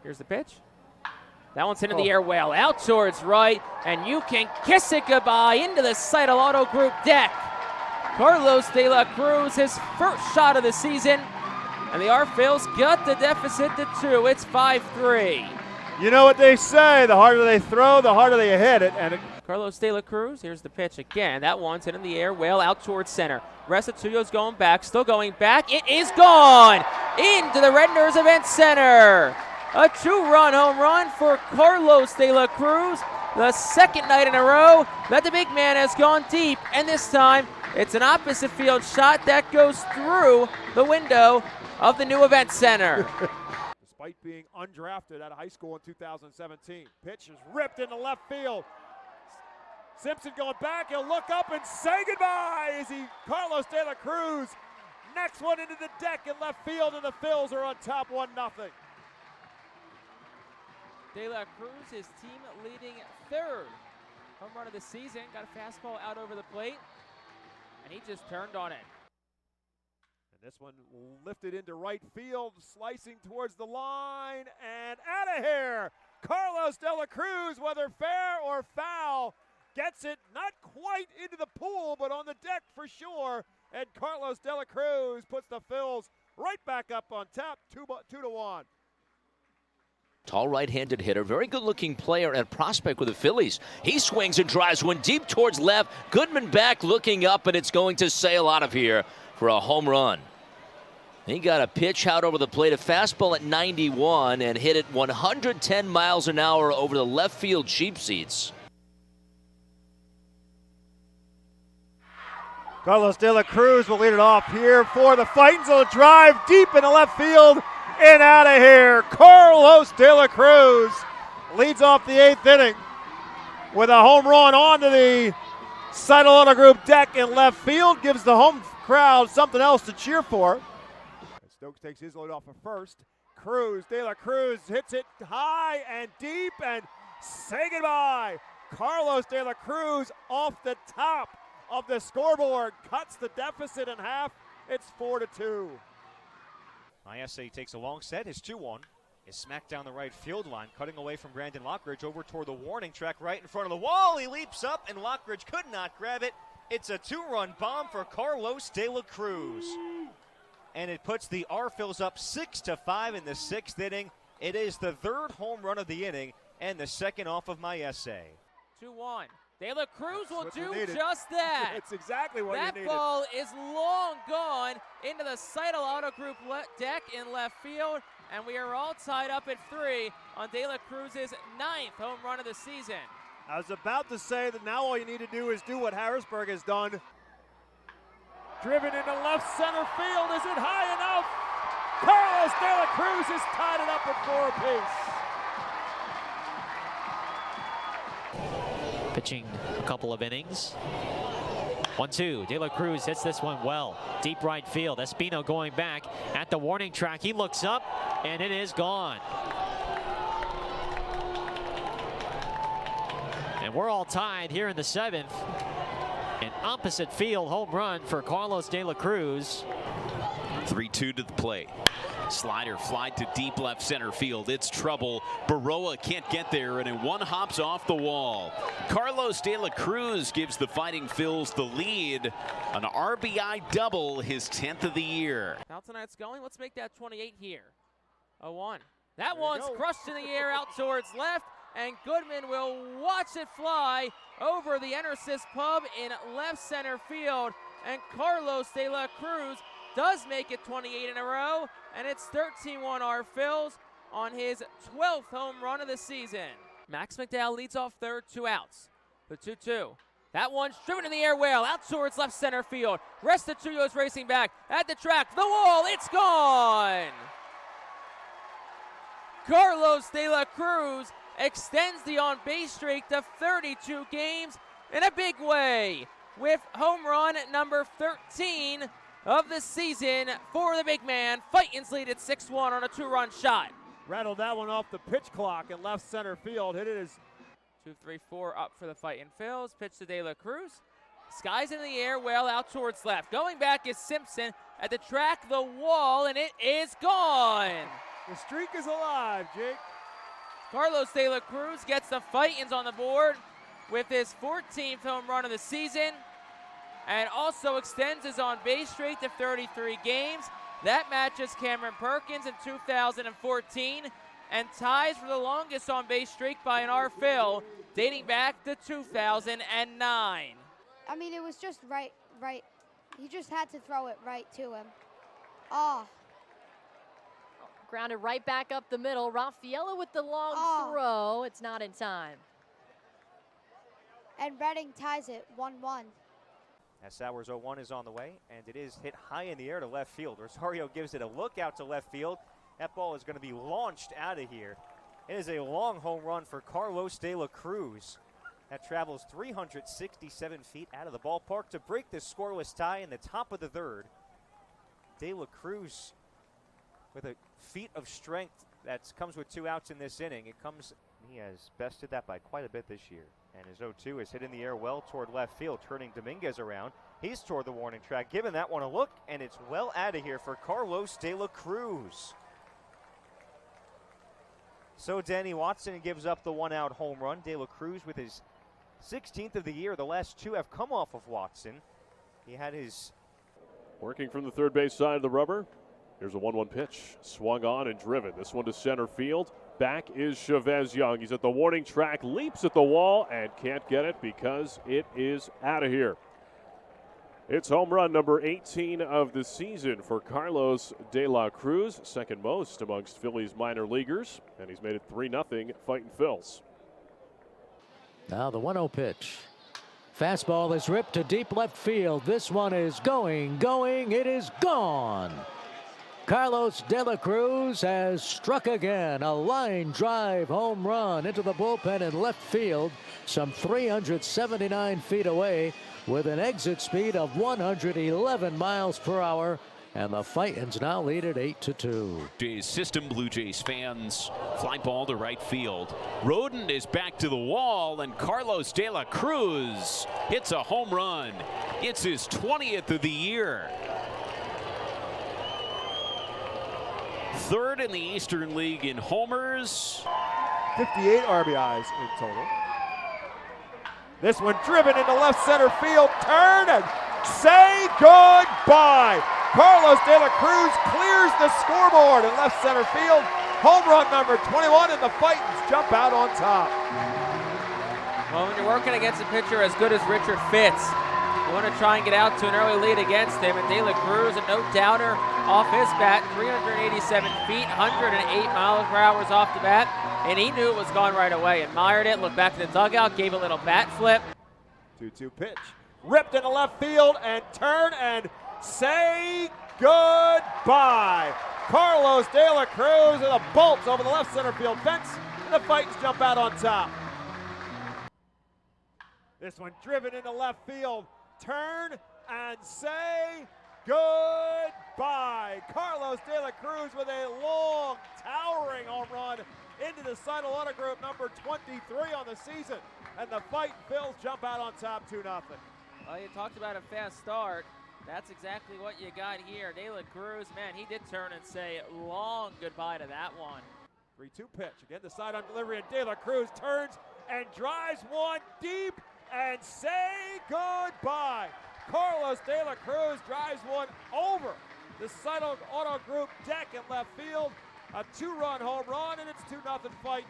Here's the pitch. That one's into the air well, out towards right, and you can kiss it goodbye into the Seidel Auto Group deck. Carlos De La Cruz, his first shot of the season, and the Arphils got the deficit to 2. It's 5-3. You know what they say, the harder they throw, the harder they hit it. And Carlos De La Cruz, here's the pitch again. That one's in the air, well out towards center. Restituyo's going back, still going back. It is gone into the Redners Event Center. A 2-run home run for Carlos De La Cruz, the second night in a row that the big man has gone deep, and this time it's an opposite field shot that goes through the window of the new Event Center. Despite being undrafted out of high school in 2017, pitch is ripped into left field. Simpson going back, he'll look up and say goodbye as Carlos De La Cruz next one into the deck in left field, and the Phils are on top 1-0. De La Cruz, his team leading third home run of the season. Got a fastball out over the plate, and he just turned on it. And this one lifted into right field, slicing towards the line, and out of here. Carlos De La Cruz, whether fair or foul, gets it not quite into the pool, but on the deck for sure. And Carlos De La Cruz puts the Phils right back up on top, 2-1. Tall right-handed hitter, very good-looking player and prospect with the Phillies. He swings and drives one deep towards left. Goodman back looking up, and it's going to sail out of here for a home run. He got a pitch out over the plate, a fastball at 91, and hit it 110 miles an hour over the left field cheap seats. Carlos De La Cruz will lead it off here for the Fightins. Will drive deep into left field. And out of here, Carlos De La Cruz leads off the 8th inning with a home run onto the Seidel Auto Group deck in left field. Gives the home crowd something else to cheer for. Stokes takes his load off of first. De La Cruz hits it high and deep, and say goodbye. Carlos De La Cruz off the top of the scoreboard cuts the deficit in half. It's 4-2. ISA takes a long set. His 2-1 is smacked down the right field line, cutting away from Brandon Lockridge over toward the warning track right in front of the wall. He leaps up, and Lockridge could not grab it. It's a 2-run bomb for Carlos De La Cruz. And it puts the Arphils up 6-5 in the 6th inning. It is the 3rd home run of the inning and the 2nd off of my essay. 2-1. De La Cruz will do needed. just that. It's exactly what that you needed. ball is long gone into the Seidel Auto Group deck in left field, and we are all tied up at 3 on De La Cruz's 9th home run of the season. I was about to say that now all you need to do is do what Harrisburg has done. Driven into left center field. Is it high enough? Carlos De La Cruz has tied it up at 4 apiece. Pitching a couple of innings. 1-2. De La Cruz hits this one well. Deep right field. Espino going back at the warning track. He looks up, and it is gone. And we're all tied here in the 7th. An opposite field home run for Carlos De La Cruz. 3-2 to the plate. Slider fly to deep left center field. It's trouble. Baroa can't get there, and it one hops off the wall. Carlos De La Cruz gives the Fighting Phils the lead. An RBI double, his 10th of the year. Now tonight's going. Let's make that 28 here. 0-1. That one's crushed in the air out towards left, and Goodman will watch it fly over the Enersys Pub in left center field. And Carlos De La Cruz does make it 28 in a row, and it's 13-1 Arphils on his 12th home run of the season. Max McDowell leads off third, 2 outs. The 2-2. That one's driven in the air well, out towards left center field. Restituyo's racing back at the track, the wall, it's gone! Carlos De La Cruz extends the on-base streak to 32 games in a big way with home run number 13 of the season for the big man. Fightins lead at 6-1 on a 2-run shot. Rattled that one off the pitch clock in left center field. Hit it as 2-3-4 up for the Fightin' Phils. Pitch to De La Cruz. Skies in the air, well out towards left. Going back is Simpson at the track, the wall, and it is gone. The streak is alive, Jake. Carlos De La Cruz gets the Fightins on the board with his 14th home run of the season and also extends his on-base streak to 33 games. That matches Cameron Perkins in 2014 and ties for the longest on-base streak by an R-Phil dating back to 2009. I mean, it was just right. He just had to throw it right to him. Oh. Grounded right back up the middle. Raffaella with the long throw. It's not in time. And Redding ties it 1-1. As Sowers 0-1 is on the way, and it is hit high in the air to left field. Rosario gives it a look out to left field. That ball is going to be launched out of here. It is a long home run for Carlos De La Cruz. That travels 367 feet out of the ballpark to break this scoreless tie in the top of the third. De La Cruz with a feat of strength that comes with 2 outs in this inning. He has bested that by quite a bit this year. And his 0-2 is hit in the air well toward left field, turning Dominguez around. He's toward the warning track, giving that one a look, and it's well out of here for Carlos De La Cruz. So Danny Watson gives up the 1-out home run. De La Cruz with his 16th of the year. The last 2 have come off of Watson. He had his... Working from the third base side of the rubber. Here's a 1-1 pitch. Swung on and driven. This one to center field. Back is Chavez Young. He's at the warning track, leaps at the wall, and can't get it because it is out of here. It's home run number 18 of the season for Carlos De La Cruz, second most amongst Phillies minor leaguers, and he's made it 3-0 Fightin' Phils. Now the 1-0 pitch. Fastball is ripped to deep left field. This one is going. It is gone. Carlos De La Cruz has struck again. A line drive home run into the bullpen in left field, some 379 feet away, with an exit speed of 111 miles per hour. And the Fightins now lead at 8-2. Jays system, Blue Jays fans, fly ball to right field. Roden is back to the wall, and Carlos De La Cruz hits a home run. It's his 20th of the year. Third in the Eastern League in homers. 58 RBIs in total. This one driven into left center field. Turn and say goodbye. Carlos De La Cruz clears the scoreboard in left center field. Home run number 21, and the Fightins jump out on top. Well, when you're working against a pitcher as good as Richard Fitz, you want to try and get out to an early lead against him. And De La Cruz, a no-doubter off his bat, 387 feet, 108 miles per hour off the bat. And he knew it was gone right away. Admired it, looked back to the dugout, gave a little bat flip. 2-2 pitch. Ripped into left field and turn and say goodbye. Carlos De La Cruz with a bolt over the left center field fence. And the Fightins jump out on top. This one driven into left field. Turn and say goodbye. Carlos De La Cruz with a long, towering home run into the Seidel Auto Group, number 23 on the season. And the Fightin' Phils jump out on top 2-0. Well, you talked about a fast start. That's exactly what you got here. De La Cruz, man, he did turn and say long goodbye to that one. 3-2 pitch. Again, the sidearm delivery, and De La Cruz turns and drives one deep and say goodbye. Carlos De La Cruz drives one over the Seidel Auto Group deck in left field. A 2-run home run, and it's 2-0 Fightins.